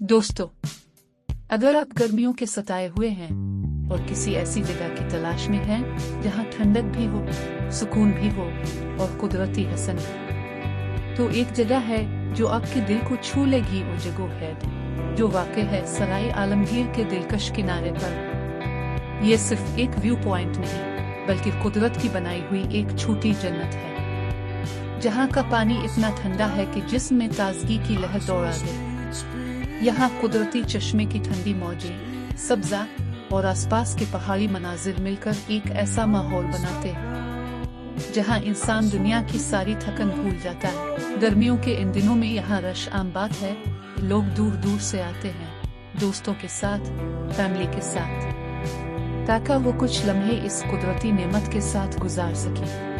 दोस्तों, अगर आप गर्मियों के सताए हुए हैं और किसी ऐसी जगह की तलाश में हैं जहां ठंडक भी हो, सुकून भी हो और कुदरती हसन भी, तो एक जगह है जो आपके दिल को छू लेगी। वो जगह है जो वाक़ है सराय आलमगीर के दिलकश किनारे पर। ये सिर्फ एक व्यू पॉइंट नहीं, बल्कि कुदरत की बनाई हुई एक छोटी जन्नत है, जहां का पानी इतना ठंडा है कि जिस्म में ताजगी की लहर दौड़ा दे। यहाँ कुदरती चश्मे की ठंडी मौजें, सब्जा और आसपास के पहाड़ी मनाजिर मिलकर एक ऐसा माहौल बनाते हैं जहाँ इंसान दुनिया की सारी थकन भूल जाता है। गर्मियों के इन दिनों में यहाँ रश आम बात है। लोग दूर दूर से आते हैं, दोस्तों के साथ, फैमिली के साथ, ताकि वो कुछ लम्हे इस कुदरती नेमत के साथ गुजार सके।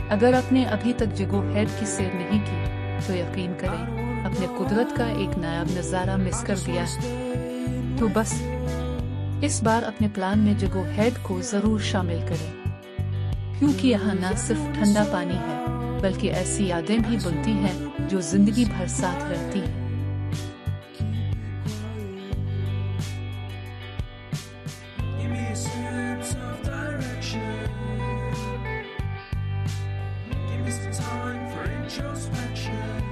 अगर आपने अभी तक जगो हेड की सैर नहीं की तो यकीन करें अपने कुदरत का एक नायाब नज़ारा मिस कर दिया है। तो बस इस बार अपने प्लान में जगो हेड को जरूर शामिल करें, क्योंकि यहाँ न सिर्फ ठंडा पानी है बल्कि ऐसी यादें भी बनती हैं जो जिंदगी भर साथ रहती हैं। Time for introspection.